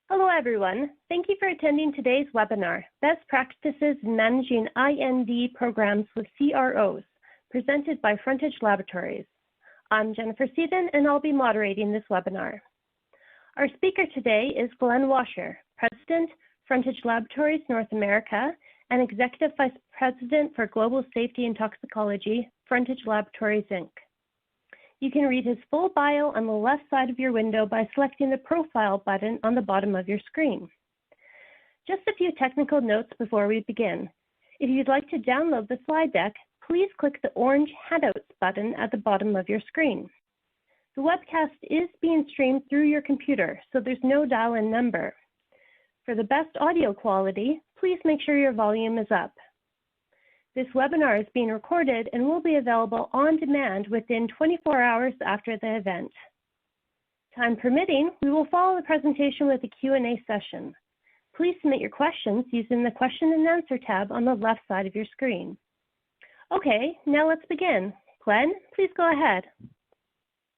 Hello, everyone. Thank you for attending today's webinar, Best Practices in Managing IND-Programs with CROs, presented by Frontage Laboratories. I'm Jennifer Seaton, and I'll be moderating this webinar. Our speaker today is Glenn Washer, President, Frontage Laboratories North America, and Executive Vice President for Global Safety and Toxicology, Frontage Laboratories, Inc. You can read his full bio on the left side of your window by selecting the Profile button on the bottom of your screen. Just a few technical notes before we begin. If you'd like to download the slide deck, please click the orange Handouts button at the bottom of your screen. The webcast is being streamed through your computer, so there's no dial-in number. For the best audio quality, please make sure your volume is up. This webinar is being recorded and will be available on demand within 24 hours after the event. Time permitting, we will follow the presentation with a Q&A session. Please submit your questions using the Question and Answer tab on the left side of your screen. Okay, now let's begin. Glenn, please go ahead.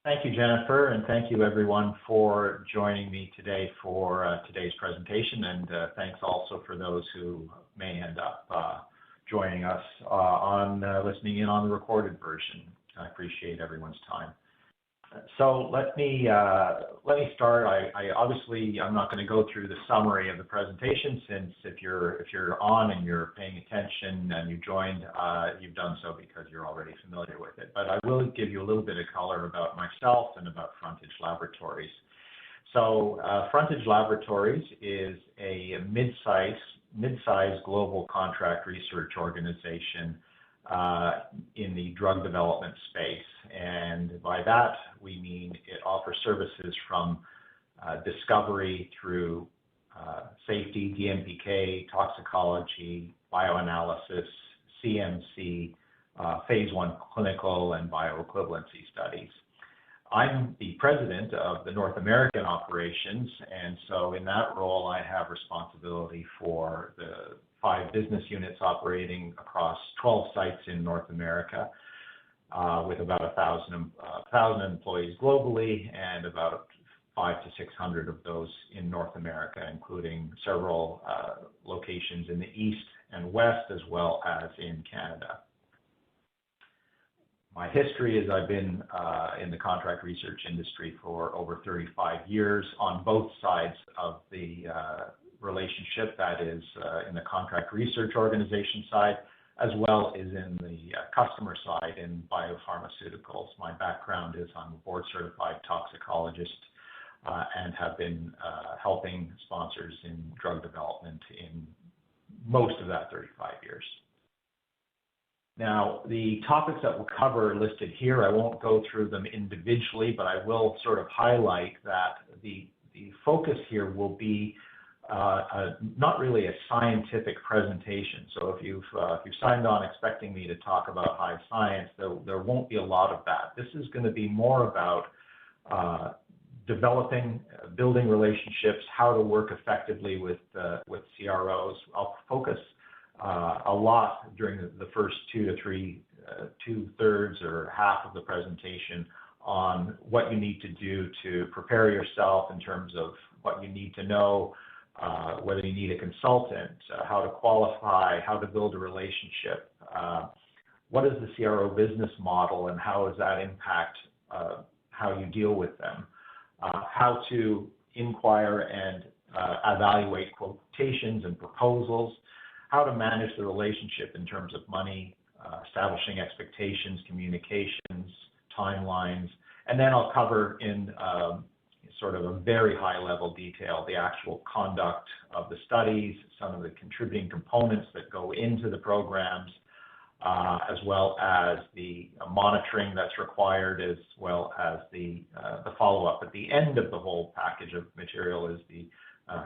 Thank you, Jennifer, and thank you everyone for joining me today for today's presentation, and thanks also for those who may end up joining us on listening in on the recorded version. I appreciate everyone's time. So let me start. I'm not going to go through the summary of the presentation, since if you're on and you're paying attention and you joined, you've done so because you're already familiar with it. But I will give you a little bit of color about myself and about Frontage Laboratories. So Frontage Laboratories is a mid-sized global contract research organization in the drug development space. And by that, we mean it offers services from discovery through safety, DMPK, toxicology, bioanalysis, CMC, phase 1 clinical and bioequivalency studies. I'm the president of the North American operations, and so in that role, I have responsibility for the 5 business units operating across 12 sites in North America, with about 1,000 employees globally, and about 500 to 600 of those in North America, including several locations in the East and West, as well as in Canada. My history is I've been in the contract research industry for over 35 years on both sides of the relationship, that is in the contract research organization side, as well as in the customer side in biopharmaceuticals. My background is I'm a board certified toxicologist and have been helping sponsors in drug development in most of that 35 years. Now, the topics that we'll cover are listed here. I won't go through them individually, but I will sort of highlight that the focus here will be not really a scientific presentation. So if you've signed on expecting me to talk about high science, there won't be a lot of that. This is going to be more about developing, building relationships, how to work effectively with CROs. I'll focus a lot during the first 2 to 3, 2/3 or half of the presentation on what you need to do to prepare yourself in terms of what you need to know, whether you need a consultant, how to qualify, how to build a relationship, what is the CRO business model and how does that impact how you deal with them, how to inquire and evaluate quotations and proposals, how to manage the relationship in terms of money, establishing expectations, communications, timelines, and then I'll cover in sort of a very high level detail the actual conduct of the studies, some of the contributing components that go into the programs, as well as the monitoring that's required, as well as the follow-up. At the end of the whole package of material is the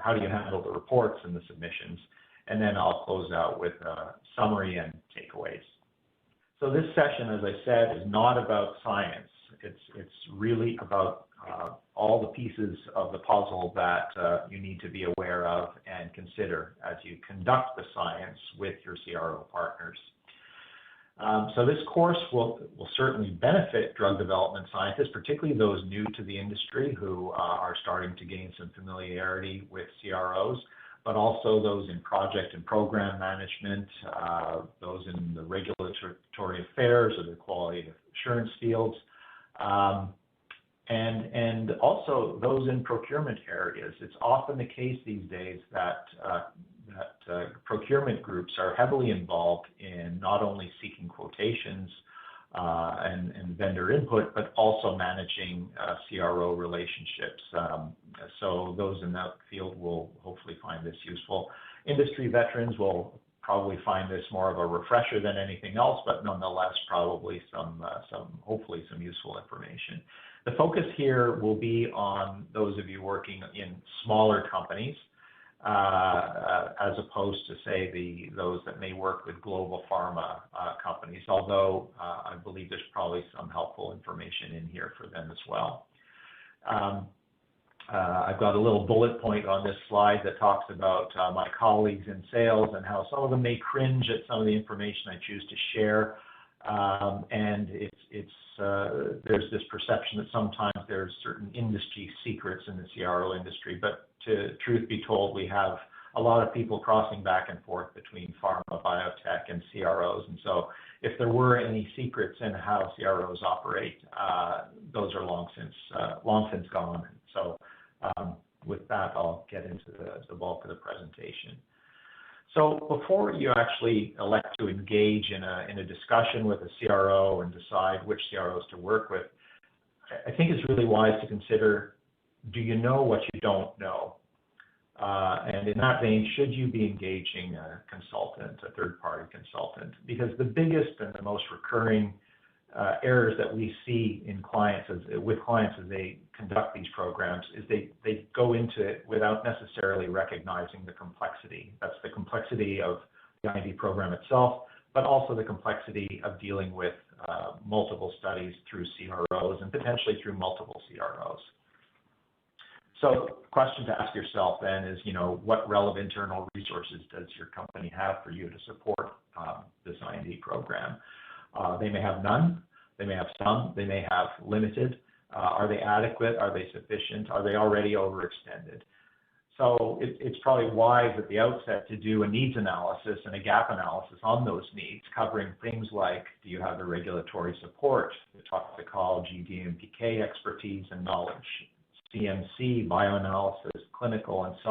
how do you handle the reports and the submissions. And then I'll close out with a summary and takeaways. So this session, as I said, is not about science. It's really about all the pieces of the puzzle that you need to be aware of and consider as you conduct the science with your CRO partners. So this course will certainly benefit drug development scientists, particularly those new to the industry who are starting to gain some familiarity with CROs, but also those in project and program management, those in the regulatory affairs or the quality assurance fields, and also those in procurement areas. It's often the case these days that procurement groups are heavily involved in not only seeking quotations and vendor input, but also managing CRO relationships. So those in that field will hopefully find this useful. Industry veterans will probably find this more of a refresher than anything else, but nonetheless, probably hopefully some useful information. The focus here will be on those of you working in smaller companies, as opposed to, say, those that may work with global pharma companies, although I believe there's probably some helpful information in here for them as well. I've got a little bullet point on this slide that talks about my colleagues in sales and how some of them may cringe at some of the information I choose to share. And there's this perception that sometimes there's certain industry secrets in the CRO industry, but truth be told, we have a lot of people crossing back and forth between pharma, biotech, and CROs. And so if there were any secrets in how CROs operate, those are long since gone. So with that, I'll get into the bulk of the presentation. So before you actually elect to engage in a discussion with a CRO and decide which CROs to work with, I think it's really wise to consider, do you know what you don't know? And in that vein, should you be engaging a consultant, a third-party consultant? Because the biggest and the most recurring errors that we see with clients as they conduct these programs is they go into it without necessarily recognizing the complexity. That's the complexity of the IND program itself, but also the complexity of dealing with multiple studies through CROs and potentially through multiple CROs. So the question to ask yourself then is, what relevant internal resources does your company have for you to support this IND program? They may have none, they may have some, they may have limited. Are they adequate? Are they sufficient? Are they already overextended? So it's probably wise at the outset to do a needs analysis and a gap analysis on those needs, covering things like, do you have the regulatory support, the toxicology, DMPK expertise and knowledge, CMC, bioanalysis, clinical, and so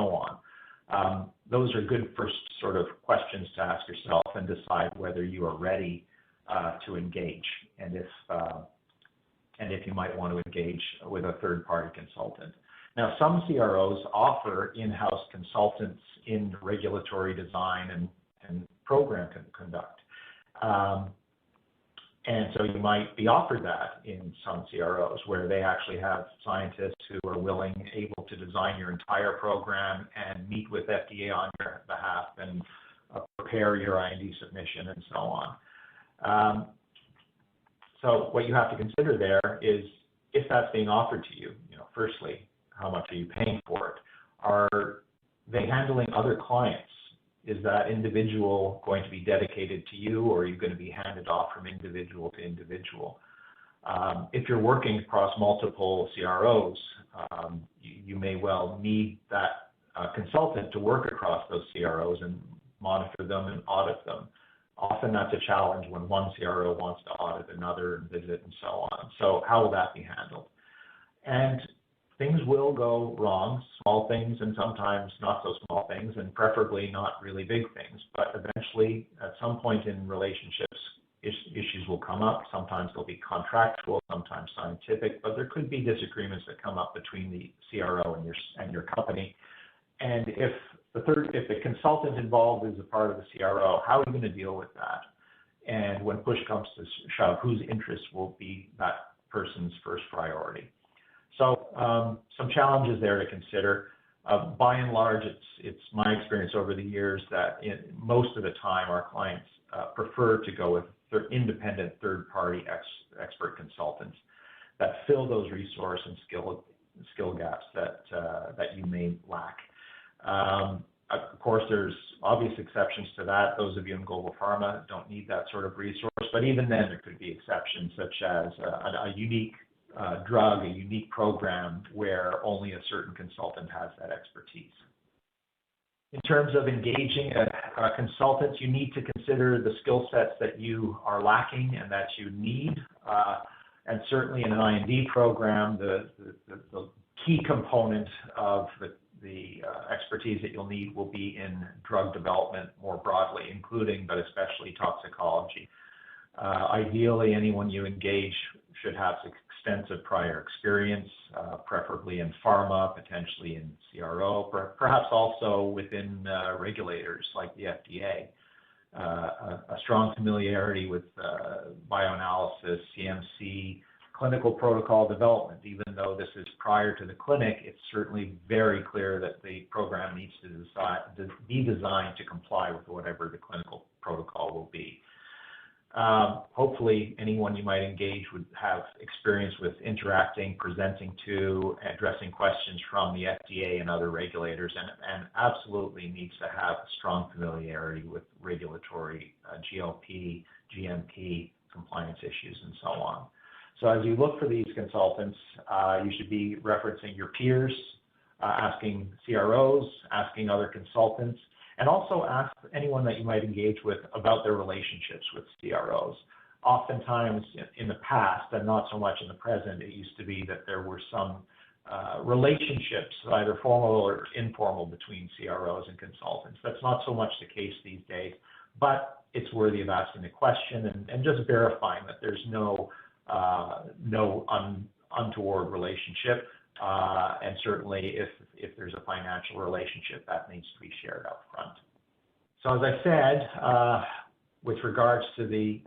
on. Those are good first sort of questions to ask yourself and decide whether you are ready to engage, and if you might want to engage with a third-party consultant. Now, some CROs offer in-house consultants in regulatory design and program conduct. And so you might be offered that in some CROs where they actually have scientists who are able to design your entire program and meet with FDA on your behalf and prepare your IND submission and so on. So what you have to consider there is, if that's being offered to you, firstly, how much are you paying for it? Are they handling other clients? Is that individual going to be dedicated to you, or are you going to be handed off from individual to individual? If you're working across multiple CROs, you may well need that consultant to work across those CROs and monitor them and audit them. Often that's a challenge when one CRO wants to audit another and visit and so on. So how will that be handled? And things will go wrong, small things and sometimes not so small things, and preferably not really big things. But eventually, at some point in relationships, issues will come up. Sometimes they'll be contractual, sometimes scientific, but there could be disagreements that come up between the CRO and your company. And if the consultant involved is a part of the CRO, how are you going to deal with that? And when push comes to shove, whose interests will be that person's first priority? So some challenges there to consider. By and large, it's my experience over the years that most of the time our clients prefer to go with independent third-party expert consultants that fill those resource and skill gaps that you may lack. Of course, there's obvious exceptions to that. Those of you in global pharma don't need that sort of resource, but even then there could be exceptions, such as a unique drug, a unique program where only a certain consultant has that expertise. In terms of engaging consultants, you need to consider the skill sets that you are lacking and that you need. And certainly in an IND program, the key component of the expertise that you'll need will be in drug development more broadly, including but especially toxicology. Ideally, anyone you engage should have extensive prior experience, preferably in pharma, potentially in CRO, perhaps also within regulators like the FDA. A strong familiarity with bioanalysis, CMC, clinical protocol development. Even though this is prior to the clinic, it's certainly very clear that the program needs to be designed to comply with whatever the clinical protocol will be. Hopefully, anyone you might engage would have experience with interacting, presenting to, addressing questions from the FDA and other regulators, and absolutely needs to have a strong familiarity with regulatory GLP, GMP, compliance issues, and so on. So as you look for these consultants, you should be referencing your peers, asking CROs, asking other consultants, and also ask anyone that you might engage with about their relationships with CROs. Oftentimes in the past, and not so much in the present, it used to be that there were some relationships, either formal or informal, between CROs and consultants. That's not so much the case these days, but it's worthy of asking the question and just verifying that there's no untoward relationship, and certainly if there's a financial relationship, that needs to be shared up front. So as I said, with regards to the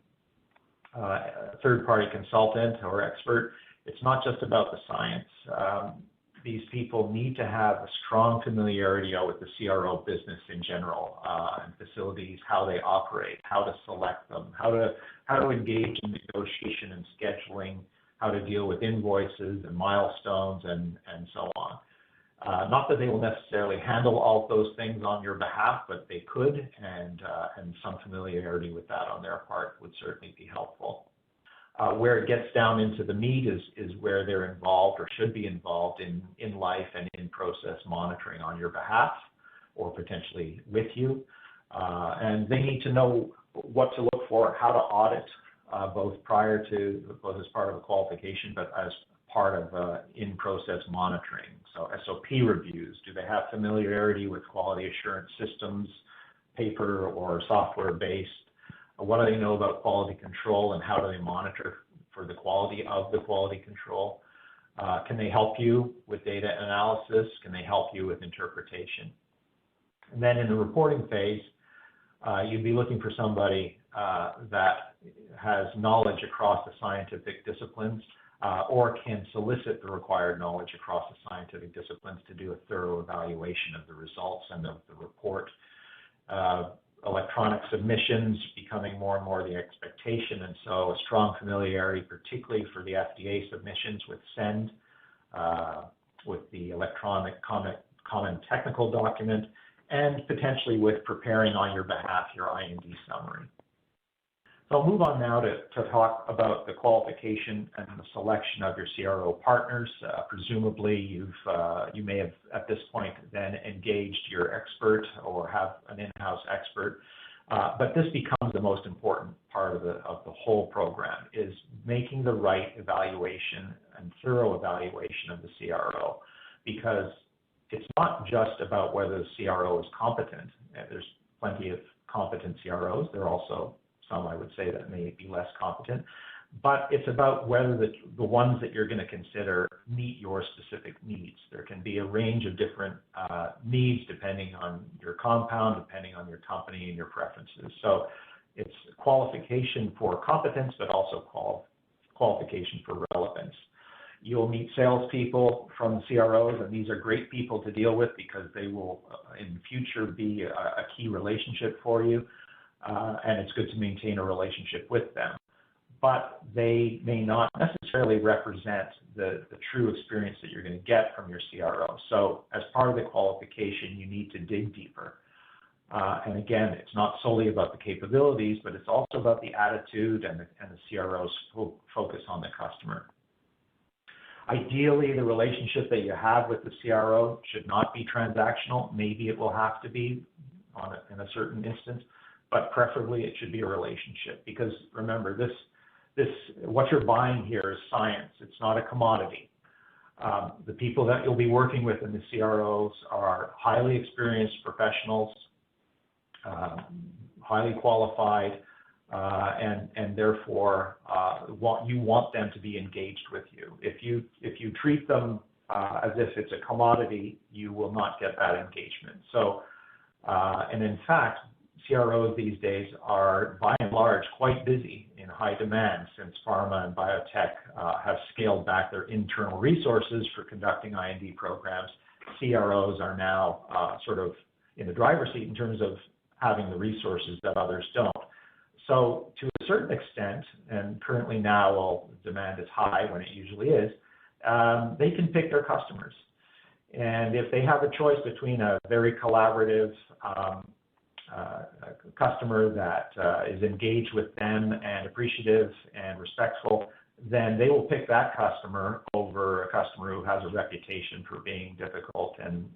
third-party consultant or expert, it's not just about the science. These people need to have a strong familiarity with the CRO business in general, and facilities, how they operate, how to select them, how to engage in negotiation and scheduling, how to deal with invoices and milestones and so on. Not that they will necessarily handle all of those things on your behalf, but they could, and some familiarity with that on their part would certainly be helpful. Where it gets down into the meat is where they're involved or should be involved in life and in process monitoring on your behalf or potentially with you. And they need to know what to look for, how to audit, both as part of a qualification, but as part of in-process monitoring. So SOP reviews, do they have familiarity with quality assurance systems, paper or software-based? What do they know about quality control and how do they monitor for the quality of the quality control? Can they help you with data analysis? Can they help you with interpretation? And then in the reporting phase, you'd be looking for somebody that has knowledge across the scientific disciplines or can solicit the required knowledge across the scientific disciplines to do a thorough evaluation of the results and of the report. Electronic submissions becoming more and more the expectation, and so a strong familiarity, particularly for the FDA submissions with SEND, with the electronic common technical document, and potentially with preparing on your behalf your IND summary. So I'll move on now to talk about the qualification and the selection of your CRO partners. Presumably you may have at this point then engaged your expert or have an in-house expert, but this becomes the most important part of the whole program, is making the right evaluation and thorough evaluation of the CRO, because it's not just about whether the CRO is competent. There's plenty of competent CROs. There are also some, I would say, that may be less competent, but it's about whether the ones that you're going to consider meet your specific needs. There can be a range of different needs depending on your compound, depending on your company and your preferences. So it's qualification for competence, but also qualification for relevance. You'll meet salespeople from CROs, and these are great people to deal with because they will in the future be a key relationship for you. And it's good to maintain a relationship with them. but they may not necessarily represent the true experience that you're going to get from your CRO. So as part of the qualification, you need to dig deeper. And again, it's not solely about the capabilities, but it's also about the attitude and the CRO's focus on the customer. Ideally, the relationship that you have with the CRO should not be transactional. Maybe it will have to be in a certain instance, but preferably it should be a relationship, because remember, what you're buying here is science. It's not a commodity. The people that you'll be working with in the CROs are highly experienced professionals, highly qualified, and therefore you want them to be engaged with you. If you treat them as if it's a commodity, you will not get that engagement. So, and in fact, CROs these days are by and large quite busy, in high demand, since pharma and biotech have scaled back their internal resources for conducting IND programs. CROs are now sort of in the driver's seat in terms of having the resources that others don't. So to a certain extent, and currently now, while demand is high when it usually is, they can pick their customers. And if they have a choice between a very collaborative customer that is engaged with them and appreciative and respectful, then they will pick that customer over a customer who has a reputation for being difficult and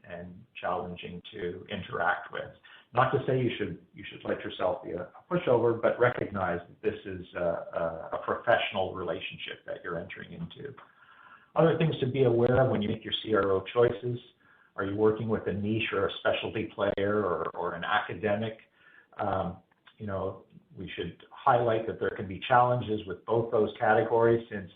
challenging to interact with. Not to say you should let yourself be a pushover, but recognize that this is a professional relationship that you're entering into. Other things to be aware of when you make your CRO choices: are you working with a niche or a specialty player or an academic? We should highlight that there can be challenges with both those categories, since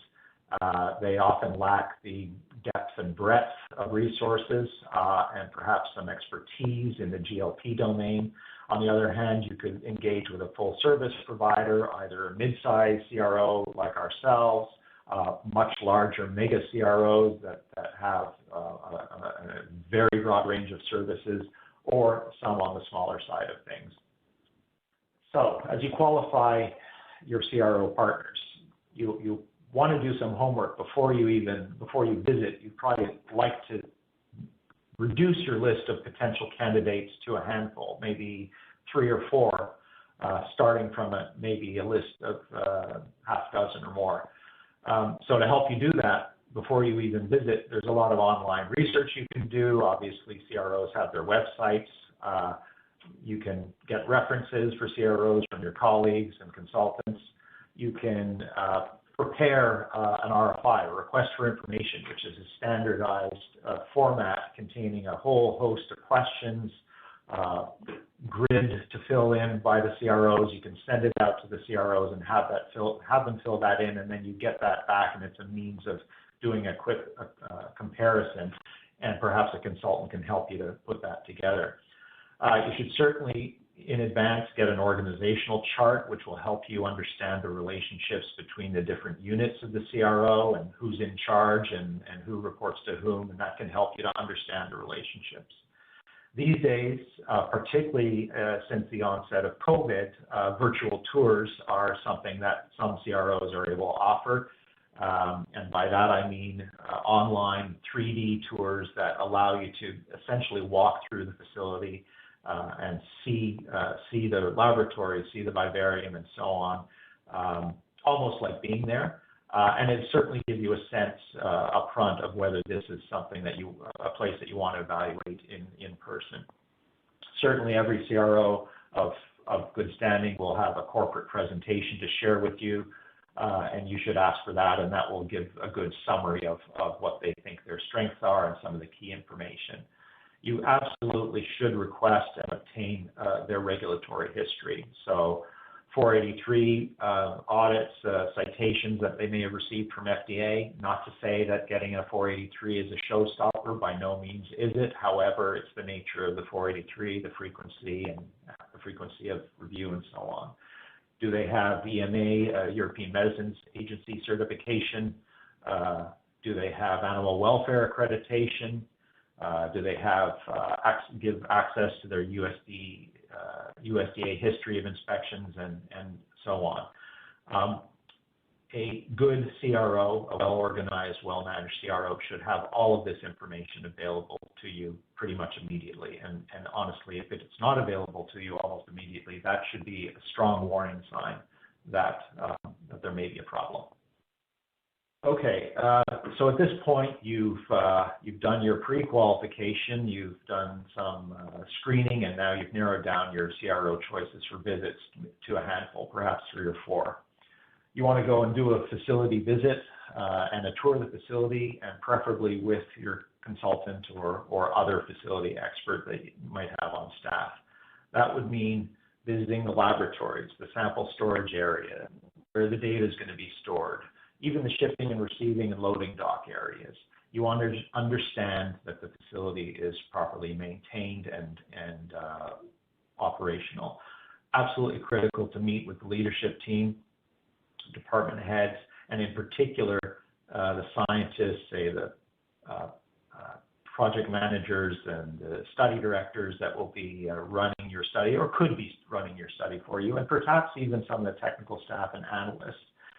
they often lack the depth and breadth of resources and perhaps some expertise in the GLP domain. On the other hand, you could engage with a full service provider, either a mid-sized CRO like ourselves, much larger mega CROs that have a very broad range of services, or some on the smaller side of things. So as you qualify your CRO partners, you want to do some homework before you visit. You'd probably like to reduce your list of potential candidates to a handful, maybe 3 or 4, starting from maybe a list of half dozen or more. So to help you do that before you even visit, there's a lot of online research you can do. Obviously, CROs have their websites. You can get references for CROs from your colleagues and consultants. You can prepare an RFI, a request for information, which is a standardized format containing a whole host of questions, grid to fill in by the CROs. You can send it out to the CROs and have them fill that in, and then you get that back, and it's a means of doing a quick comparison, and perhaps a consultant can help you to put that together. You should certainly, in advance, get an organizational chart, which will help you understand the relationships between the different units of the CRO and who's in charge and who reports to whom, and that can help you to understand the relationships. These days, particularly since the onset of COVID, virtual tours are something that some CROs are able to offer. And by that I mean online 3D tours that allow you to essentially walk through the facility and see the laboratory, see the vivarium, and so on, almost like being there. And it certainly gives you a sense up front of whether this is something that a place that you want to evaluate in person. Certainly every CRO of good standing will have a corporate presentation to share with you, and you should ask for that, and that will give a good summary of what they think their strengths are and some of the key information. You absolutely should request and obtain their regulatory history. So 483 audits, citations that they may have received from FDA. Not to say that getting a 483 is a showstopper, by no means is it. However, it's the nature of the 483, the frequency of review and so on. Do they have EMA, European Medicines Agency certification? Do they have animal welfare accreditation? Do they have give access to their USDA history of inspections and so on? a good CRO, a well-organized, well-managed CRO, should have all of this information available to you pretty much immediately. And honestly, if it's not available to you almost immediately, that should be a strong warning sign that, that there may be a problem. Okay, so at this point, you've done your pre-qualification, you've done some screening, and now you've narrowed down your CRO choices for visits to a handful, perhaps 3 or 4. You want to go and do a facility visit and a tour of the facility, and preferably with your consultant or other facility expert that you might have on staff. That would mean visiting the laboratories, the sample storage area, where the data is going to be stored, even the shipping and receiving and loading dock areas. You want to understand that the facility is properly maintained and operational. Absolutely critical to meet with the leadership team, department heads, and in particular, the scientists, say the project managers and the study directors that will be running your study or could be running your study for you, and perhaps even some of the technical staff and analysts.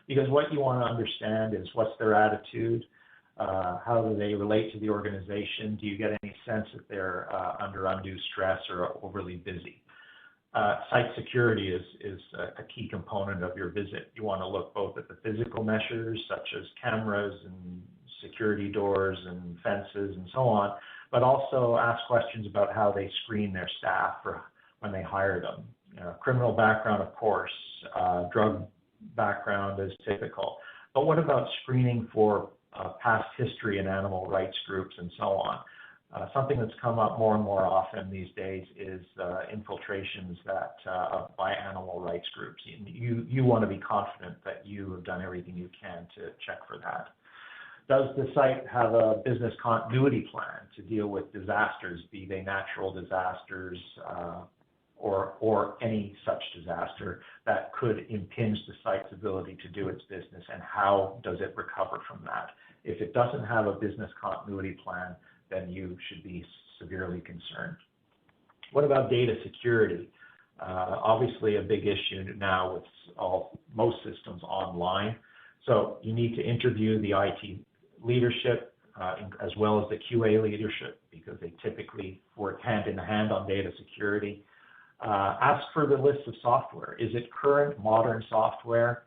Because what you want to understand is what's their attitude, how do they relate to the organization, do you get any sense that they're under undue stress or overly busy. Site security is a key component of your visit. You want to look both at the physical measures, such as cameras and security doors and fences and so on, but also ask questions about how they screen their staff for when they hire them. Criminal background, of course, drug background is typical. But what about screening for past history in animal rights groups and so on? Something that's come up more and more often these days is infiltrations by animal rights groups. You want to be confident that you have done everything you can to check for that. Does the site have a business continuity plan to deal with disasters, be they natural disasters or any such disaster that could impinge the site's ability to do its business, and how does it recover from that? If it doesn't have a business continuity plan, then you should be severely concerned. What about data security? Obviously a big issue now with most systems online. So you need to interview the IT leadership as well as the QA leadership, because they typically work hand in hand on data security. Ask for the list of software. Is it current, modern software?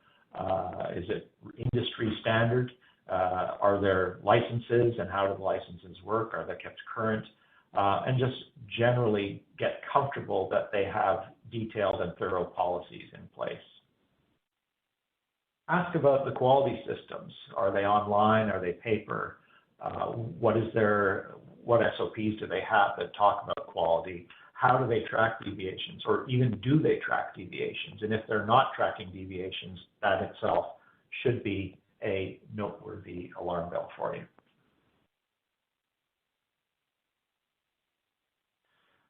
Is it industry standard? Are there licenses, and how do the licenses work? Are they kept current? And just generally get comfortable that they have detailed and thorough policies in place. Ask about the quality systems. Are they online? Are they paper? What SOPs do they have that talk about quality? How do they track deviations, or even do they track deviations? And if they're not tracking deviations, that itself should be a noteworthy alarm bell for you.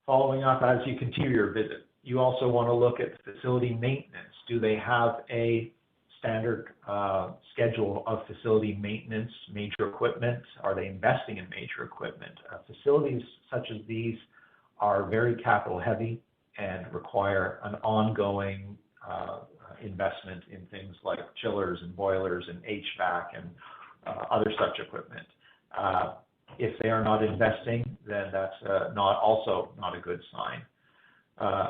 Following up as you continue your visit, you also want to look at facility maintenance. Do they have a standard schedule of facility maintenance, major equipment? Are they investing in major equipment? Facilities such as these are very capital heavy and require an ongoing investment in things like chillers and boilers and HVAC and other such equipment. If they are not investing, then that's also not a good sign.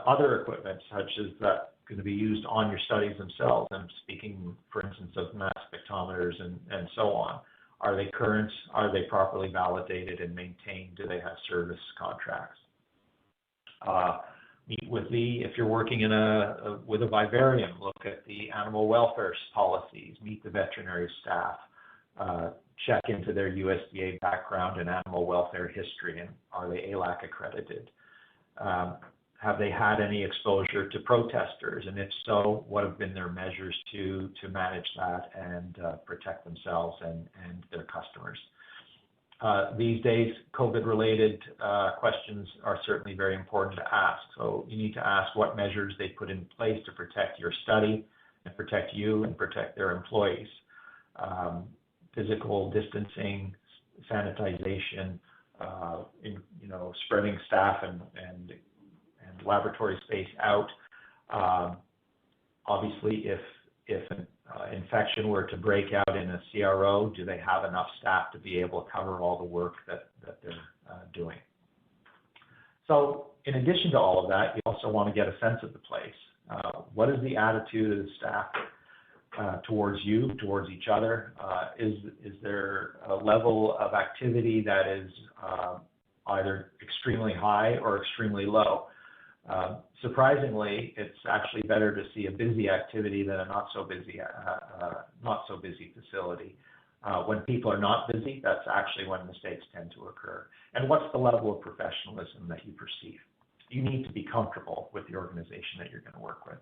Other equipment, such as that going to be used on your studies themselves, I'm speaking, for instance, of mass spectrometers and so on. Are they current? Are they properly validated and maintained? Do they have service contracts? Meet with if you're working with a vivarium, look at the animal welfare policies, meet the veterinary staff, check into their USDA background and animal welfare history, and are they ALAC accredited? Have they had any exposure to protesters? And if so, what have been their measures to manage that and protect themselves and their customers? These days, COVID-related questions are certainly very important to ask. So you need to ask what measures they put in place to protect your study and protect you and protect their employees. Physical distancing, sanitization, spreading staff and laboratory space out. Obviously, if infection were to break out in a CRO, do they have enough staff to be able to cover all the work that they're doing? So in addition to all of that, you also want to get a sense of the place. What is the attitude of the staff towards you, towards each other? Is there a level of activity that is either extremely high or extremely low? Surprisingly, it's actually better to see a busy activity than a not so busy facility. When people are not busy, that's actually when mistakes tend to occur. And what's the level of professionalism that you perceive? You need to be comfortable with the organization that you're going to work with.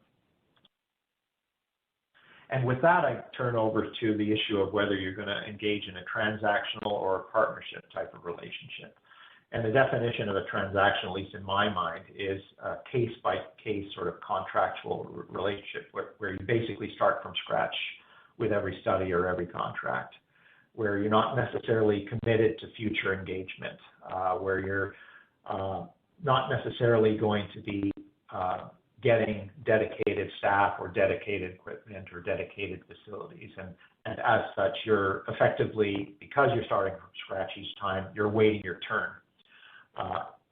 And with that, I turn over to the issue of whether you're going to engage in a transactional or a partnership type of relationship. And the definition of a transaction, at least in my mind, is a case-by-case sort of contractual relationship where you basically start from scratch with every study or every contract, where you're not necessarily committed to future engagement, where you're not necessarily going to be getting dedicated staff or dedicated equipment or dedicated facilities. And as such, you're effectively, because you're starting from scratch each time, you're waiting your turn.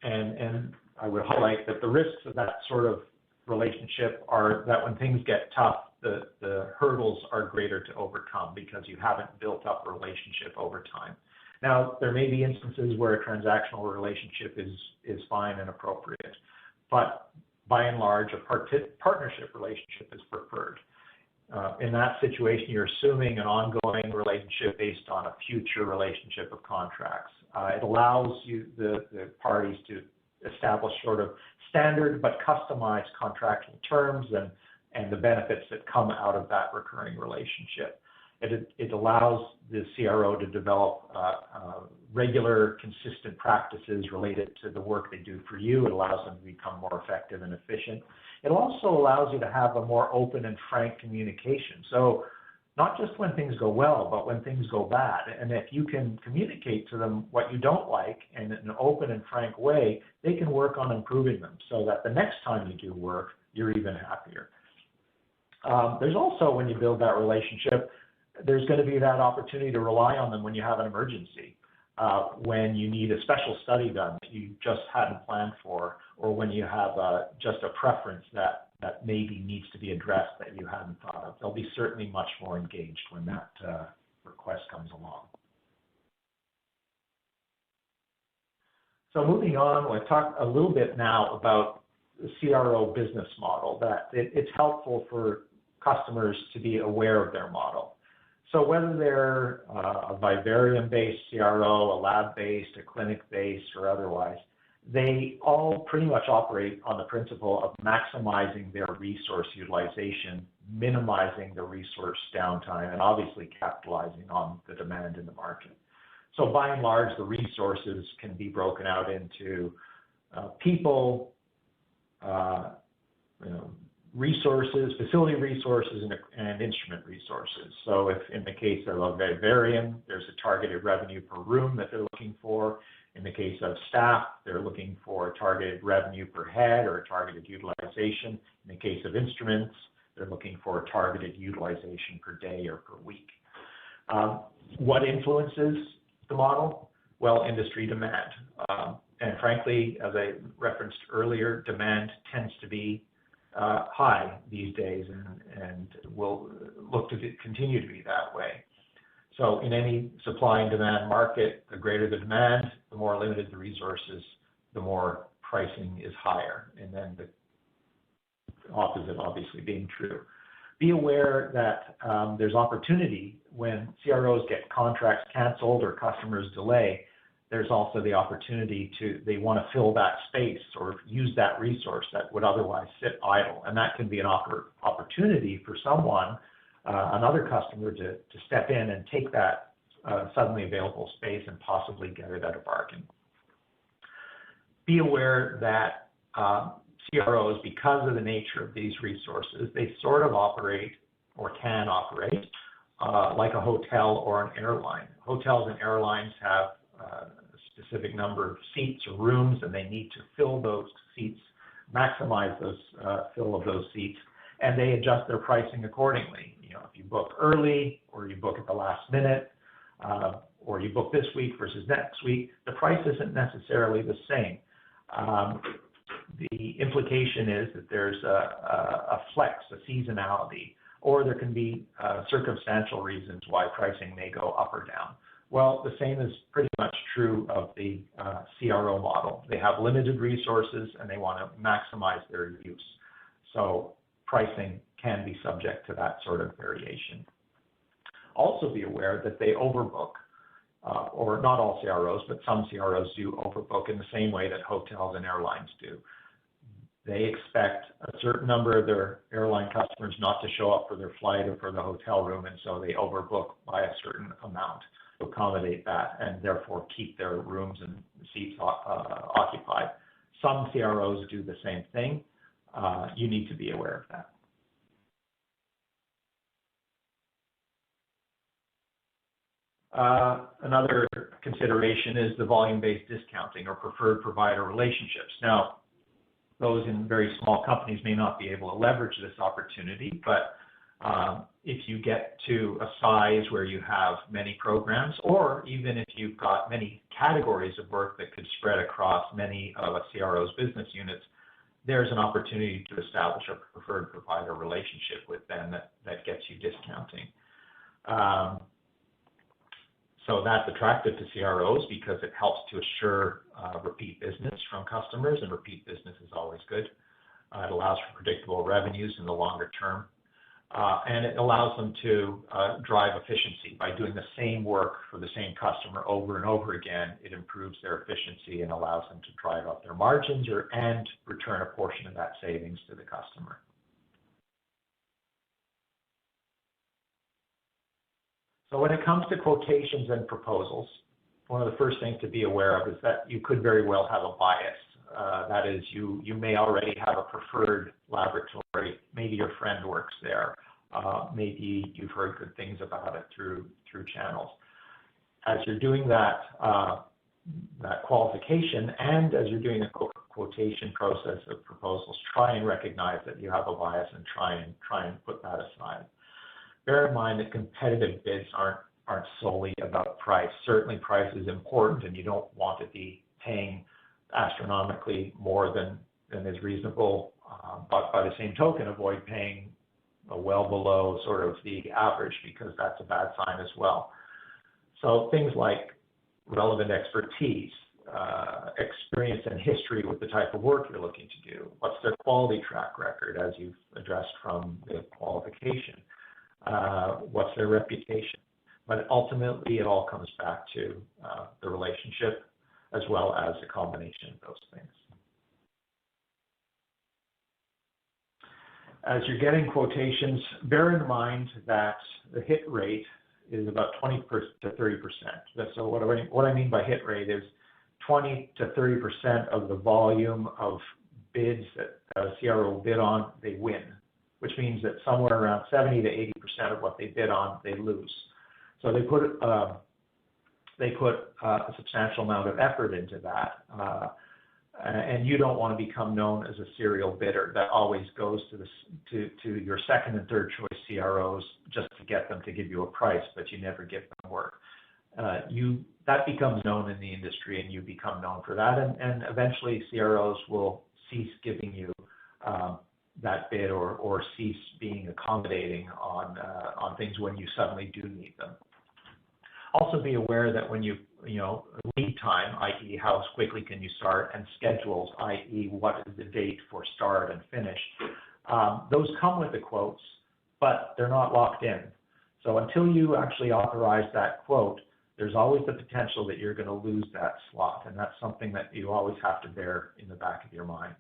And I would highlight that the risks of that sort of relationship are that when things get tough, the hurdles are greater to overcome because you haven't built up a relationship over time. Now, there may be instances where a transactional relationship is fine and appropriate, but by and large, a partnership relationship is preferred. In that situation, you're assuming an ongoing relationship based on a future relationship of contracts. It allows you, the parties, to establish sort of standard but customized contractual terms and the benefits that come out of that recurring relationship. It allows the CRO to develop regular, consistent practices related to the work they do for you. It allows them to become more effective and efficient. It also allows you to have a more open and frank communication. So not just when things go well, but when things go bad. And if you can communicate to them what you don't like in an open and frank way, they can work on improving them so that the next time you do work, you're even happier. There's also, when you build that relationship, there's going to be that opportunity to rely on them when you have an emergency, when you need a special study done that you just hadn't planned for, or when you have just a preference that maybe needs to be addressed that you hadn't thought of. They'll be certainly much more engaged when that request comes along. So moving on, we'll talk a little bit now about the CRO business model, that it's helpful for customers to be aware of their model. So whether they're a vivarium-based CRO, a lab-based, a clinic-based, or otherwise, they all pretty much operate on the principle of maximizing their resource utilization, minimizing the resource downtime, and obviously capitalizing on the demand in the market. So by and large, the resources can be broken out into people, resources, facility resources, and instrument resources. So if in the case of a vivarium, there's a targeted revenue per room that they're looking for. In the case of staff, they're looking for a targeted revenue per head or a targeted utilization. In the case of instruments, they're looking for a targeted utilization per day or per week. What influences the model? Well, industry demand. And frankly, as I referenced earlier, demand tends to be high these days and will look to continue to be that way. So in any supply and demand market, the greater the demand, the more limited the resources, the more pricing is higher. And then the opposite obviously being true. Be aware that there's opportunity when CROs get contracts canceled or customers delay. There's also the opportunity they want to fill that space or use that resource that would otherwise sit idle. And that can be an opportunity for someone, another customer, to step in and take that suddenly available space and possibly get it at a bargain. Be aware that CROs, because of the nature of these resources, they sort of operate or can operate like a hotel or an airline. Hotels and airlines have a specific number of seats or rooms, and they need to fill those seats, maximize those fill of those seats, and they adjust their pricing accordingly. if you book early or you book at the last minute, or you book this week versus next week, the price isn't necessarily the same. The implication is that there's a flex, a seasonality, or there can be circumstantial reasons why pricing may go up or down. Well, the same is pretty much true of the CRO model. They have limited resources and they want to maximize their use. So pricing can be subject to that sort of variation. Also be aware that they overbook, or not all CROs, but some CROs do overbook in the same way that hotels and airlines do. They expect a certain number of their airline customers not to show up for their flight or for the hotel room, and so they overbook by a certain amount to accommodate that and therefore keep their rooms and seats occupied. Some CROs do the same thing. You need to be aware of that. Another consideration is the volume-based discounting or preferred provider relationships. Now, those in very small companies may not be able to leverage this opportunity, but if you get to a size where you have many programs, or even if you've got many categories of work that could spread across many of a CRO's business units, there's an opportunity to establish a preferred provider relationship with them that gets you discounting. So that's attractive to CROs because it helps to assure repeat business from customers, and repeat business is always good. It allows for predictable revenues in the longer term, and it allows them to drive efficiency by doing the same work for the same customer over and over again. It improves their efficiency and allows them to drive up their margins and return a portion of that savings to the customer. So when it comes to quotations and proposals, one of the first things to be aware of is that you could very well have a bias. That is, you may already have a preferred laboratory. Maybe your friend works there. Maybe you've heard good things about it through channels. As you're doing that qualification, and as you're doing the quotation process of proposals, try and recognize that you have a bias and try and put that aside. Bear in mind that competitive bids aren't solely about price. Certainly price is important, and you don't want to be paying astronomically more than is reasonable, but by the same token, avoid paying well below sort of the average, because that's a bad sign as well. So things like relevant expertise, experience and history with the type of work you're looking to do. What's their quality track record, as you've addressed from the qualification? What's their reputation? But ultimately, it all comes back to the relationship as well as a combination of those things. As you're getting quotations, bear in mind that the hit rate is about 20 to 30%. So what I mean by hit rate is 20 to 30% of the volume of bids that a CRO bid on, they win, which means that somewhere around 70 to 80% of what they bid on, they lose. So they put a substantial amount of effort into that, and you don't want to become known as a serial bidder that always goes to your second and third choice CROs just to get them to give you a price, but you never give them work. That becomes known in the industry, and you become known for that, and eventually CROs will cease giving you that bid or cease being accommodating on things when you suddenly do need them. Also be aware that when you lead time, i.e. how quickly can you start, and schedules, i.e. what is the date for start and finish, those come with the quotes, but they're not locked in. So until you actually authorize that quote, there's always the potential that you're going to lose that slot, and that's something that you always have to bear in the back of your mind.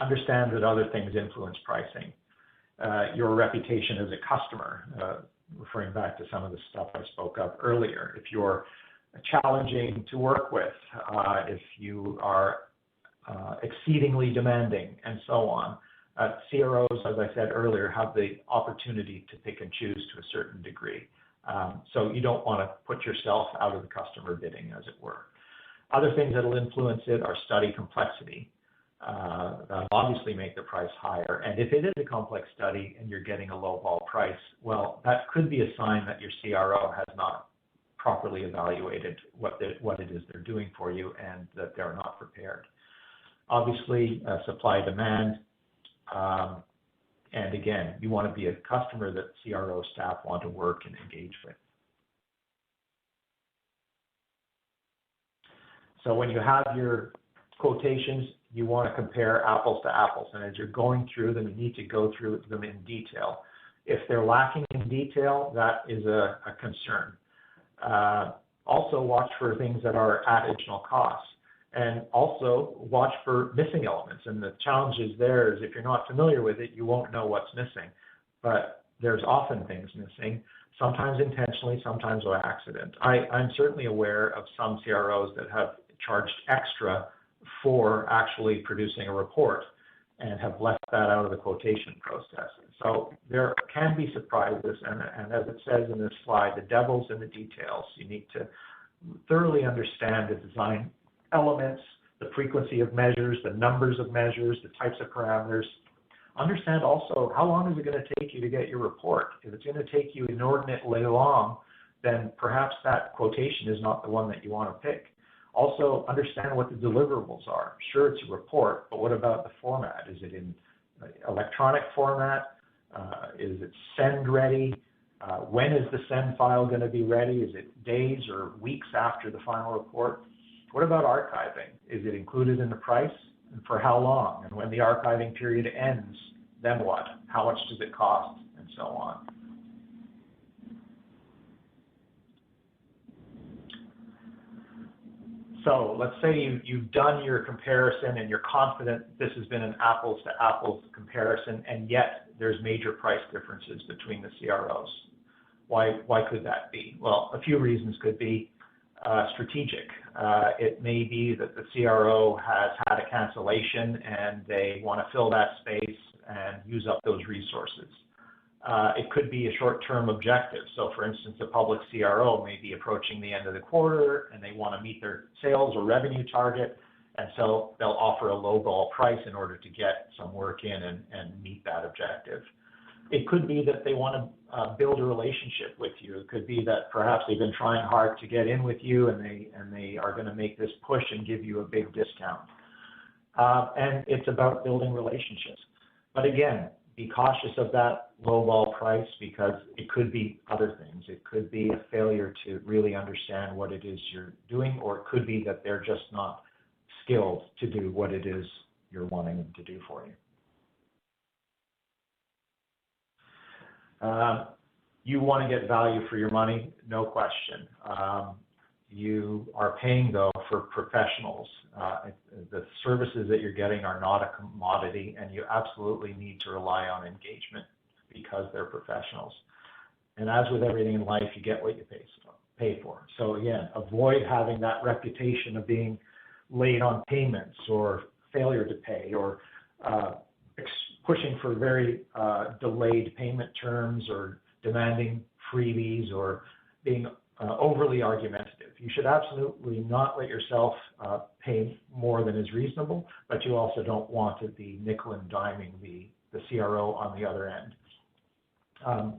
Understand that other things influence pricing. Your reputation as a customer, referring back to some of the stuff I spoke of earlier. If you're challenging to work with, if you are exceedingly demanding, and so on. CROs, as I said earlier, have the opportunity to pick and choose to a certain degree. So you don't want to put yourself out of the customer bidding, as it were. Other things that will influence it are study complexity. that'll obviously make the price higher. And if it is a complex study and you're getting a lowball price, well, that could be a sign that your CRO has not properly evaluated what it is they're doing for you and that they're not prepared. Obviously, supply demand, and again, you want to be a customer that CRO staff want to work and engage with. So when you have your quotations, you want to compare apples to apples. And as you're going through them, you need to go through them in detail. If they're lacking in detail, that is a concern. Also watch for things that are at additional costs. And also watch for missing elements. And the challenge is there is if you're not familiar with it, you won't know what's missing. But there's often things missing, sometimes intentionally, sometimes by accident. I'm certainly aware of some CROs that have charged extra for actually producing a report and have left that out of the quotation process. So there can be surprises, and as it says in this slide, the devil's in the details. You need to thoroughly understand the design elements, the frequency of measures, the numbers of measures, the types of parameters. Understand also how long is it going to take you to get your report. If it's going to take you inordinately long, then perhaps that quotation is not the one that you want to pick. Also, understand what the deliverables are. Sure, it's a report, but what about the format? Is it in electronic format? Is it send ready? When is the send file going to be ready? Is it days or weeks after the final report? What about archiving? Is it included in the price? And for how long? And when the archiving period ends, then what? How much does it cost? And so on. So let's say you've done your comparison and you're confident this has been an apples to apples comparison, and yet there's major price differences between the CROs. Why could that be? Well, a few reasons could be strategic. It may be that the CRO has had a cancellation and they want to fill that space and use up those resources. It could be a short-term objective. So for instance, a public CRO may be approaching the end of the quarter and they want to meet their sales or revenue target, and so they'll offer a lowball price in order to get some work in and meet that objective. It could be that they want to build a relationship with you. It could be that perhaps they've been trying hard to get in with you and they are going to make this push and give you a big discount. And it's about building relationships. But again, be cautious of that lowball price because it could be other things. It could be a failure to really understand what it is you're doing, or it could be that they're just not skilled to do what it is you're wanting them to do for you. You want to get value for your money, no question. You are paying, though, for professionals. The services that you're getting are not a commodity, and you absolutely need to rely on engagement because they're professionals. And as with everything in life, you get what you pay for. So again, avoid having that reputation of being late on payments or failure to pay or pushing for very delayed payment terms or demanding freebies or being overly argumentative. You should absolutely not let yourself pay more than is reasonable, but you also don't want to be nickel and diming the CRO on the other end.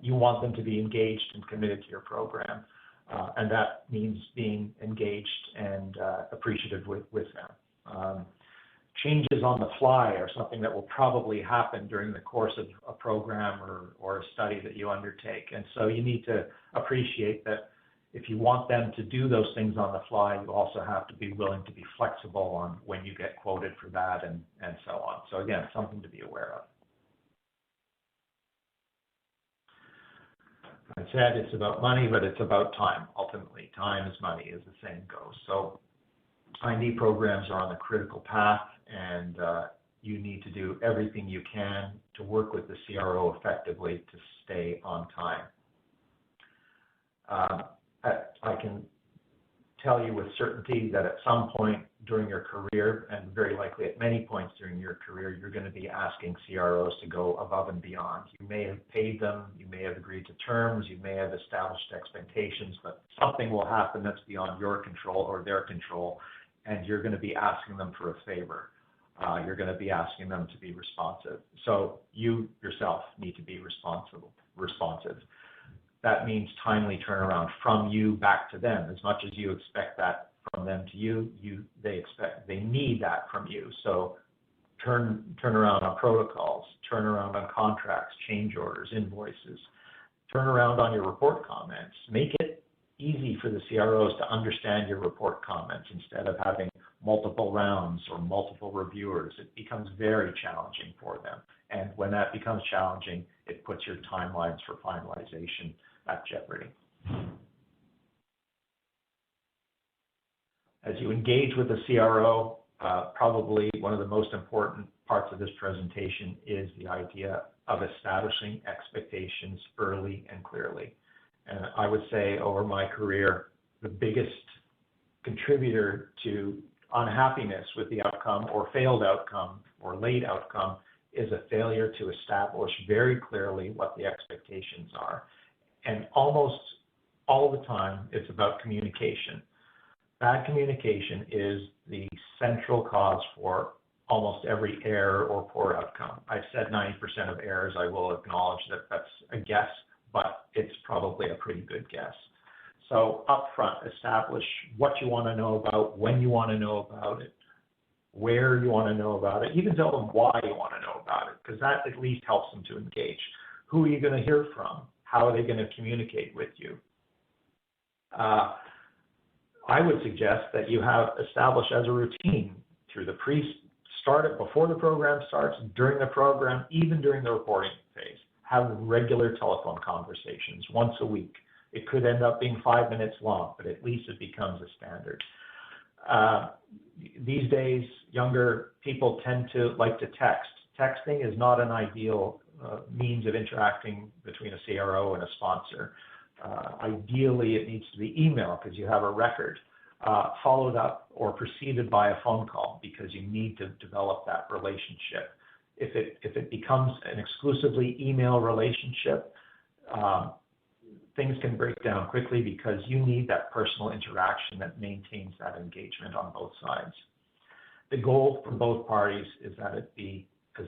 You want them to be engaged and committed to your program, and that means being engaged and appreciative with them. Changes on the fly are something that will probably happen during the course of a program or a study that you undertake. And so you need to appreciate that if you want them to do those things on the fly, you also have to be willing to be flexible on when you get quoted for that and so on. So again, something to be aware of. I said it's about money, but it's about time. Ultimately, time is money, as the saying goes. So IND programs are on the critical path, and you need to do everything you can to work with the CRO effectively to stay on time. I can tell you with certainty that at some point during your career, and very likely at many points during your career, you're going to be asking CROs to go above and beyond. You may have paid them, you may have agreed to terms, you may have established expectations, but something will happen that's beyond your control or their control, and you're going to be asking them for a favor. you're going to be asking them to be responsive. So you yourself need to be responsive. That means timely turnaround from you back to them. As much as you expect that from them to you, they need that from you. So turn around on protocols, turn around on contracts, change orders, invoices, turn around on your report comments. Make it easy for the CROs to understand your report comments instead of having multiple rounds or multiple reviewers. It becomes very challenging for them. And when that becomes challenging, it puts your timelines for finalization at jeopardy. As you engage with the CRO, probably one of the most important parts of this presentation is the idea of establishing expectations early and clearly. And I would say over my career, the biggest contributor to unhappiness with the outcome or failed outcome or late outcome is a failure to establish very clearly what the expectations are. And almost all the time, it's about communication. Bad communication is the central cause for almost every error or poor outcome. I've said 90% of errors. I will acknowledge that that's a guess, but it's probably a pretty good guess. So upfront, establish what you want to know about, when you want to know about it, where you want to know about it, even tell them why you want to know about it, because that at least helps them to engage. Who are you going to hear from? How are they going to communicate with you? I would suggest that you have established as a routine through the before the program starts, during the program, even during the reporting phase. Have regular telephone conversations once a week. It could end up being 5 minutes long, but at least it becomes a standard. These days, younger people tend to like to text. Texting is not an ideal means of interacting between a CRO and a sponsor. Ideally, it needs to be email because you have a record, followed up or preceded by a phone call because you need to develop that relationship. If it becomes an exclusively email relationship, things can break down quickly because you need that personal interaction that maintains that engagement on both sides. The goal for both parties is that it be as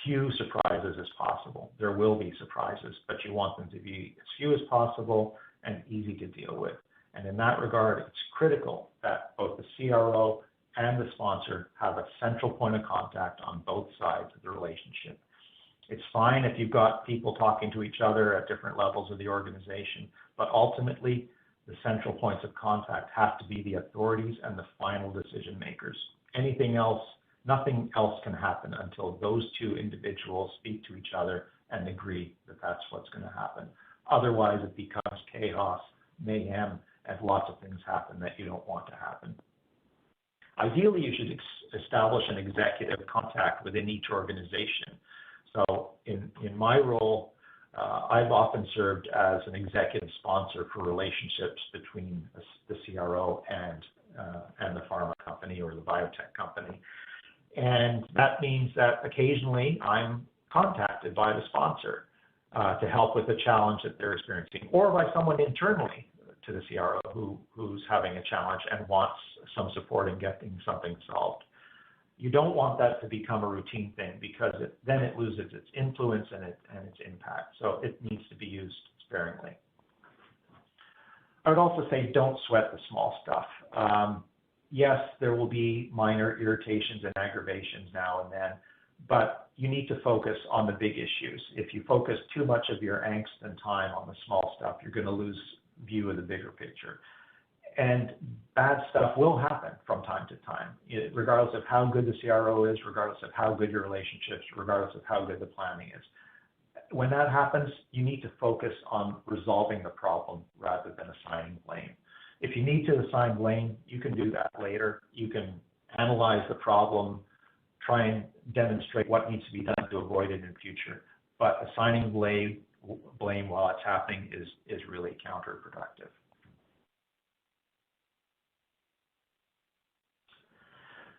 few surprises as possible. There will be surprises, but you want them to be as few as possible and easy to deal with. And in that regard, it's critical that both the CRO and the sponsor have a central point of contact on both sides of the relationship. It's fine if you've got people talking to each other at different levels of the organization, but ultimately the central points of contact have to be the authorities and the final decision makers. Anything else, nothing else can happen until those two individuals speak to each other and agree that that's what's going to happen. Otherwise, it becomes chaos, mayhem, and lots of things happen that you don't want to happen. Ideally, you should establish an executive contact within each organization. So in my role, I've often served as an executive sponsor for relationships between the CRO and the pharma company or the biotech company. And that means that occasionally I'm contacted by the sponsor to help with a challenge that they're experiencing, or by someone internally to the CRO who's having a challenge and wants some support in getting something solved. You don't want that to become a routine thing because then it loses its influence and its impact. So it needs to be used sparingly. I would also say don't sweat the small stuff. Yes, there will be minor irritations and aggravations now and then, but you need to focus on the big issues. If you focus too much of your angst and time on the small stuff, you're going to lose view of the bigger picture. And bad stuff will happen from time to time, regardless of how good the CRO is, regardless of how good your relationships, regardless of how good the planning is. When that happens, you need to focus on resolving the problem rather than assigning blame. If you need to assign blame, you can do that later. You can analyze the problem, try and demonstrate what needs to be done to avoid it in future. But assigning blame while it's happening is really counterproductive.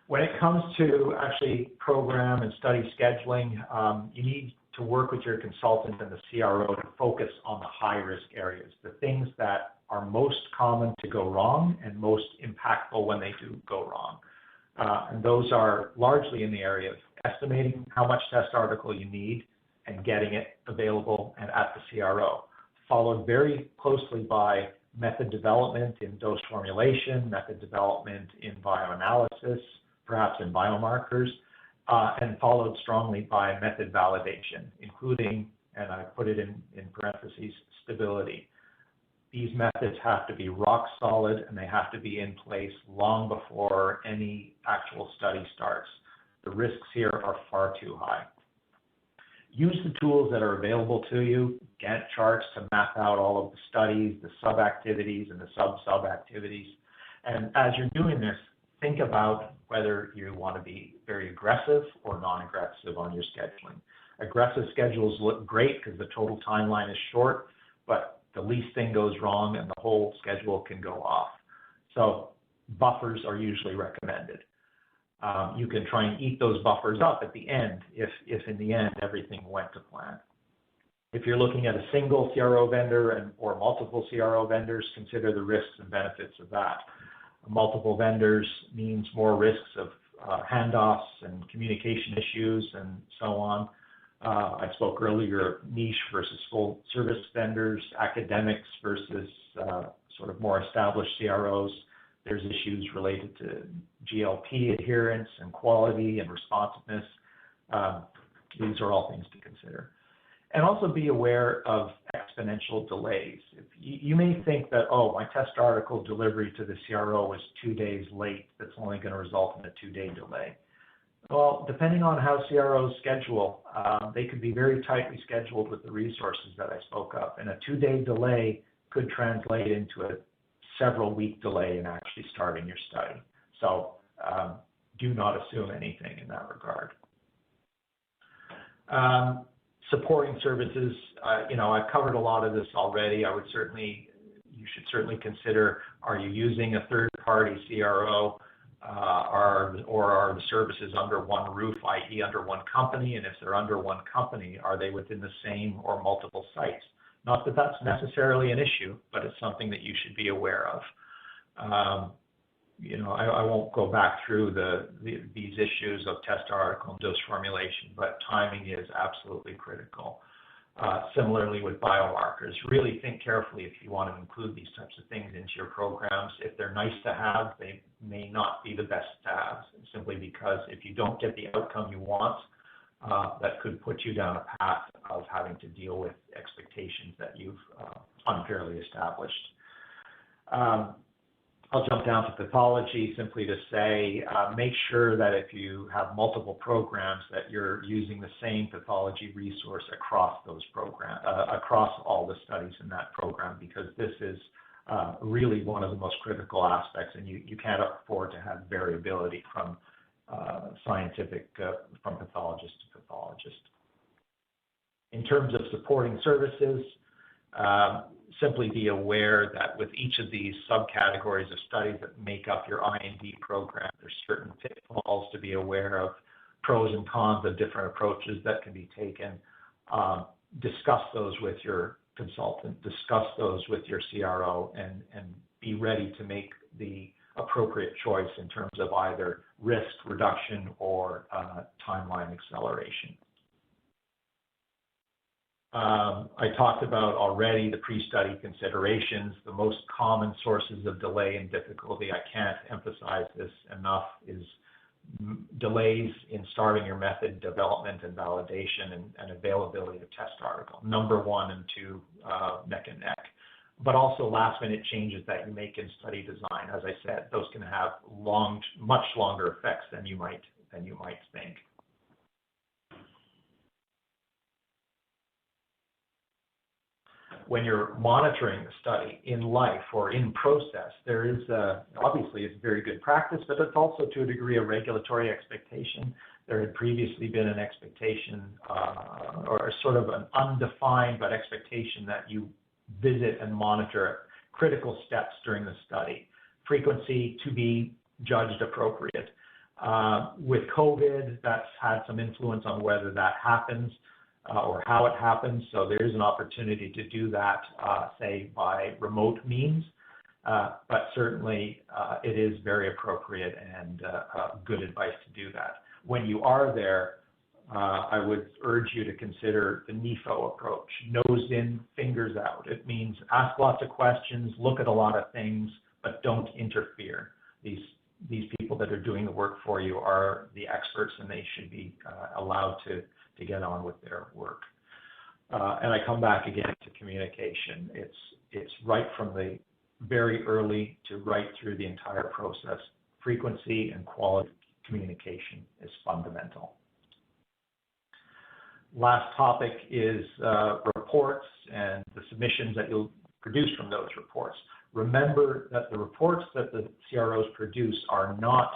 When it comes to actually program and study scheduling, you need to work with your consultant and the CRO to focus on the high-risk areas, the things that are most common to go wrong and most impactful when they do go wrong. And those are largely in the area of estimating how much test article you need and getting it available and at the CRO, followed very closely by method development in dose formulation, method development in bioanalysis, perhaps in biomarkers, and followed strongly by method validation, including, and I put it in parentheses, stability. These methods have to be rock solid and they have to be in place long before any actual study starts. The risks here are far too high. Use the tools that are available to you, Gantt charts to map out all of the studies, the sub-activities and the sub-sub-activities. And as you're doing this, think about whether you want to be very aggressive or non-aggressive on your scheduling. Aggressive schedules look great because the total timeline is short, but the least thing goes wrong and the whole schedule can go off. So buffers are usually recommended. You can try and eat those buffers up at the end if in the end everything went to plan. If you're looking at a single CRO vendor or multiple CRO vendors, consider the risks and benefits of that. Multiple vendors means more risks of handoffs and communication issues and so on. I spoke earlier, niche versus full service vendors, academics versus sort of more established CROs. There's issues related to GLP adherence and quality and responsiveness. These are all things to consider. And also be aware of exponential delays. You may think that, oh, my test article delivery to the CRO was 2 days late. That's only going to result in a 2-day delay. Well, depending on how CROs schedule, they could be very tightly scheduled with the resources that I spoke of. And a 2-day delay could translate into a several-week delay in actually starting your study. So do not assume anything in that regard. Supporting services, I've covered a lot of this already. You should certainly consider, are you using a third-party CRO or are the services under one roof, i.e. under one company? And if they're under one company, are they within the same or multiple sites? Not that that's necessarily an issue, but it's something that you should be aware of. I won't go back through these issues of test article and dose formulation, but timing is absolutely critical. Similarly with biomarkers, really think carefully if you want to include these types of things into your programs. If they're nice to have, they may not be the best to have, simply because if you don't get the outcome you want, that could put you down a path of having to deal with expectations that you've unfairly established. I'll jump down to pathology simply to say, make sure that if you have multiple programs that you're using the same pathology resource across those programs, across all the studies in that program, because this is really one of the most critical aspects, and you can't afford to have variability from from pathologist to pathologist. In terms of supporting services, simply be aware that with each of these subcategories of studies that make up your IND program, there's certain pitfalls to be aware of, pros and cons of different approaches that can be taken. Discuss those with your consultant, discuss those with your CRO, and be ready to make the appropriate choice in terms of either risk reduction or timeline acceleration. I talked about already the pre-study considerations. The most common sources of delay and difficulty, I can't emphasize this enough, is delays in starting your method development and validation and availability of test article. Number 1 and 2, neck and neck. But also last-minute changes that you make in study design. As I said, those can have much longer effects than you might think. When you're monitoring the study in life or in process, there is obviously it's very good practice, but it's also to a degree a regulatory expectation. There had previously been an expectation or sort of an undefined but expectation that you visit and monitor critical steps during the study. Frequency to be judged appropriate. With COVID, that's had some influence on whether that happens or how it happens. So there is an opportunity to do that, say, by remote means. but certainly it is very appropriate and good advice to do that. When you are there, I would urge you to consider the NEFO approach, nose in, fingers out. It means ask lots of questions, look at a lot of things, but don't interfere. These people that are doing the work for you are the experts, and they should be allowed to get on with their work. And I come back again to communication. It's right from the very early to right through the entire process. Frequency and quality communication is fundamental. Last topic is reports and the submissions that you'll produce from those reports. Remember that the reports that the CROs produce are not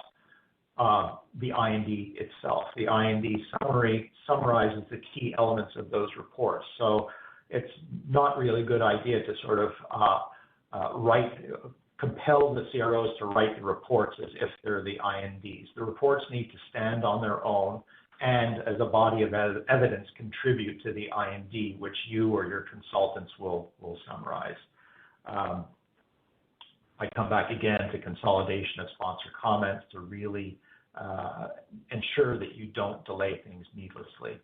the IND itself. The IND summary summarizes the key elements of those reports. So it's not really a good idea to sort of compel the CROs to write the reports as if they're the INDs. The reports need to stand on their own and as a body of evidence contribute to the IND, which you or your consultants will summarize. I come back again to consolidation of sponsor comments to really ensure that you don't delay things needlessly.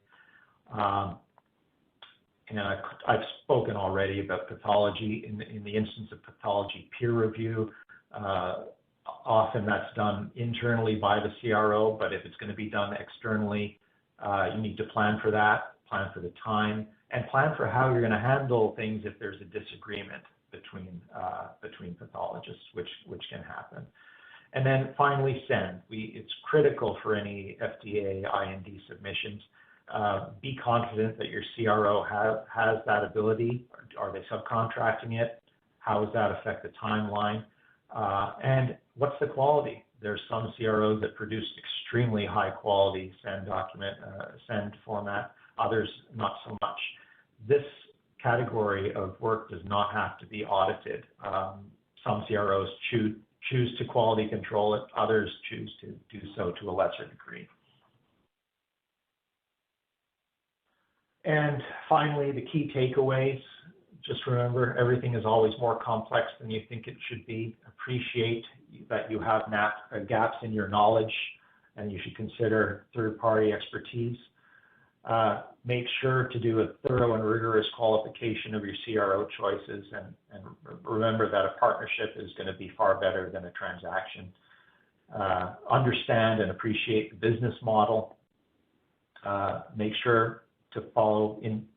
And I've spoken already about pathology. In the instance of pathology peer review, often that's done internally by the CRO, but if it's going to be done externally, you need to plan for that, plan for the time, and plan for how you're going to handle things if there's a disagreement between pathologists, which can happen. And then finally, send. It's critical for any FDA IND submissions. Be confident that your CRO has that ability. Are they subcontracting it? How does that affect the timeline? And what's the quality? There's some CROs that produce extremely high quality send format, others not so much. This category of work does not have to be audited. Some CROs choose to quality control it, others choose to do so to a lesser degree. And finally, the key takeaways. Just remember, everything is always more complex than you think it should be. Appreciate that you have gaps in your knowledge, and you should consider third-party expertise. Make sure to do a thorough and rigorous qualification of your CRO choices, and remember that a partnership is going to be far better than a transaction. Understand and appreciate the business model. Make sure to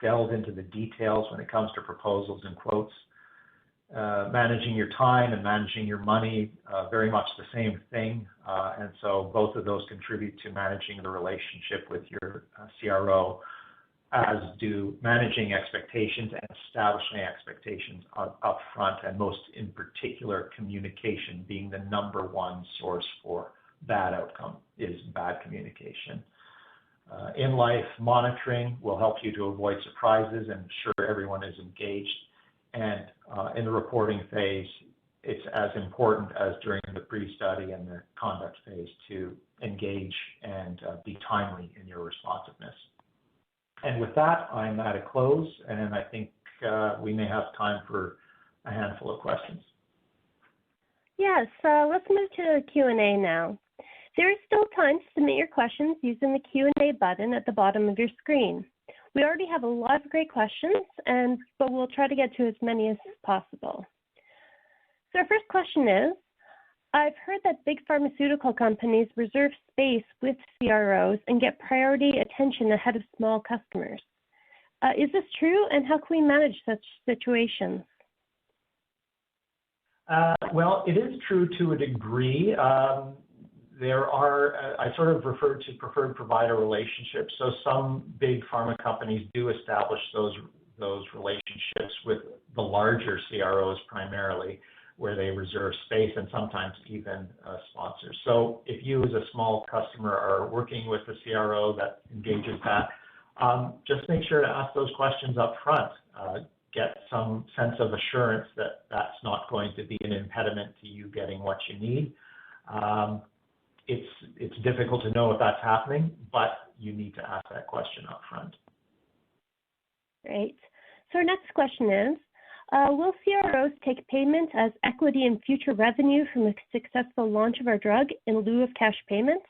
delve into the details when it comes to proposals and quotes. Managing your time and managing your money, very much the same thing. And so both of those contribute to managing the relationship with your CRO, as do managing expectations and establishing expectations up front, and most in particular, communication being the number one source for bad outcome is bad communication. In life, monitoring will help you to avoid surprises and ensure everyone is engaged. And in the reporting phase, it's as important as during the pre-study and the conduct phase to engage and be timely in your responsiveness. And with that, I'm at a close, and I think we may have time for a handful of questions. Yes, let's move to the Q&A now. There is still time to submit your questions using the Q&A button at the bottom of your screen. We already have a lot of great questions, but we'll try to get to as many as possible. So our first question is, I've heard that big pharmaceutical companies reserve space with CROs and get priority attention ahead of small customers. Is this true, and how can we manage such situations? Well, it is true to a degree. There are, I sort of refer to preferred provider relationships. So some big pharma companies do establish those relationships with the larger CROs primarily, where they reserve space and sometimes even sponsors. So if you as a small customer are working with a CRO that engages that, just make sure to ask those questions up front. Get some sense of assurance that that's not going to be an impediment to you getting what you need. It's difficult to know if that's happening, but you need to ask that question up front. Great. So our next question is, Will CROs take payment as equity in future revenue from a successful launch of our drug in lieu of cash payments?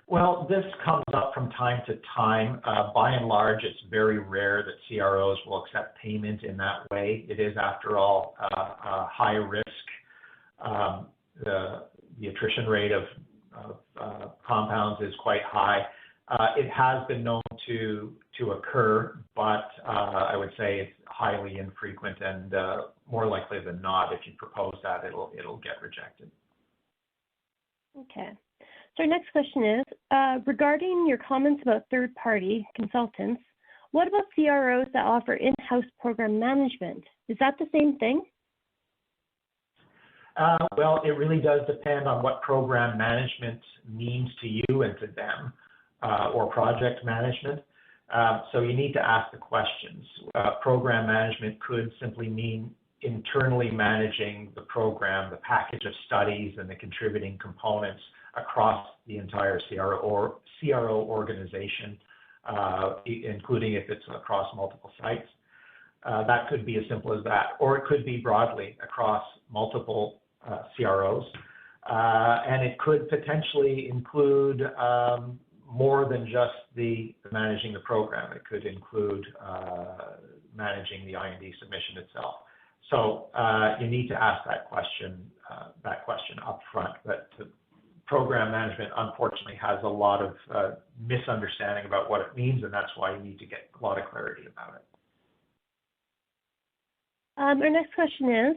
Well, this comes up from time to time. By and large, it's very rare that CROs will accept payment in that way. It is, after all, a high risk. The attrition rate of compounds is quite high. It has been known to occur, but I would say it's highly infrequent, and more likely than not, if you propose that, it'll get rejected. Okay. So our next question is, regarding your comments about third-party consultants, what about CROs that offer in-house program management? Is that the same thing? Well, it really does depend on what program management means to you and to them, or project management. So you need to ask the questions. Program management could simply mean internally managing the program, the package of studies and the contributing components across the entire CRO organization, including if it's across multiple sites. That could be as simple as that, or it could be broadly across multiple CROs. And it could potentially include more than just the managing the program. It could include managing the IND submission itself. So you need to ask that question up front. But program management, unfortunately, has a lot of misunderstanding about what it means, and that's why you need to get a lot of clarity about it. Our next question is,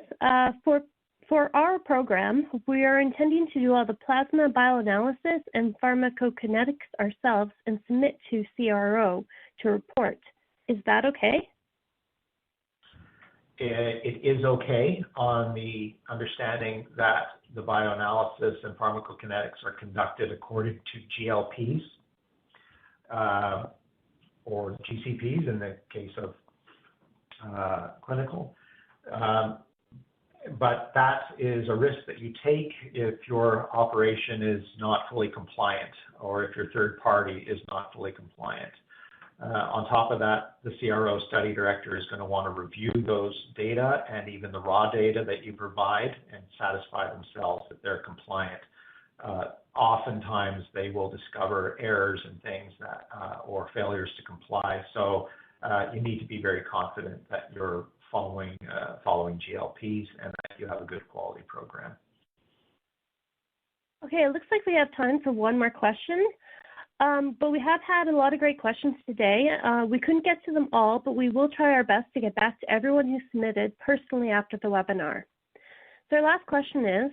for our program, we are intending to do all the plasma bioanalysis and pharmacokinetics ourselves and submit to CRO to report. Is that okay? It is okay on the understanding that the bioanalysis and pharmacokinetics are conducted according to GLPs or GCPs in the case of clinical. But that is a risk that you take if your operation is not fully compliant or if your third party is not fully compliant. On top of that, the CRO study director is going to want to review those data and even the raw data that you provide and satisfy themselves that they're compliant. Oftentimes, they will discover errors and things that, or failures to comply. So you need to be very confident that you're following GLPs and that you have a good quality program. Okay, it looks like we have time for one more question. But we have had a lot of great questions today. We couldn't get to them all, but we will try our best to get back to everyone who submitted personally after the webinar. So our last question is,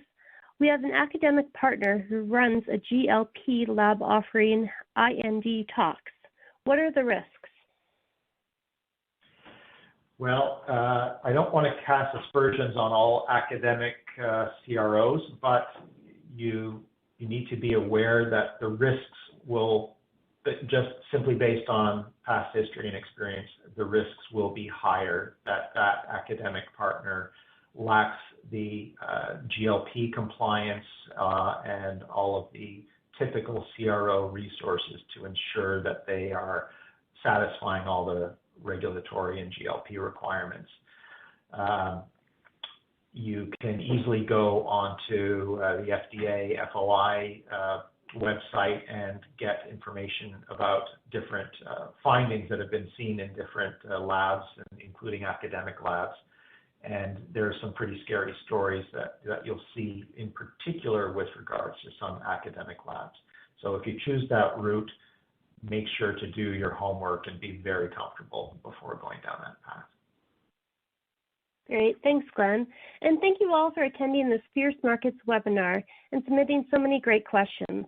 we have an academic partner who runs a GLP lab offering IND tox. What are the risks? Well, I don't want to cast aspersions on all academic CROs, but you need to be aware that the risks will, just simply based on past history and experience, the risks will be higher that academic partner lacks the GLP compliance and all of the typical CRO resources to ensure that they are satisfying all the regulatory and GLP requirements. You can easily go onto the FDA FOI website and get information about different findings that have been seen in different labs, including academic labs. And there are some pretty scary stories that you'll see, in particular with regards to some academic labs. So if you choose that route, make sure to do your homework and be very comfortable before going down that path. Great, thanks, Glenn. And thank you all for attending this Fierce Markets webinar and submitting so many great questions.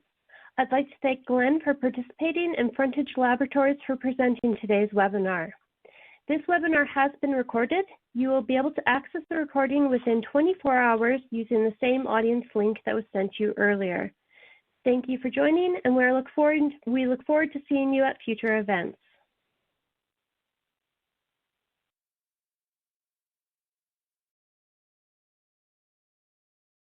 I'd like to thank Glenn for participating and Frontage Laboratories for presenting today's webinar. This webinar has been recorded. You will be able to access the recording within 24 hours using the same audience link that was sent to you earlier. Thank you for joining, and we look forward to seeing you at future events.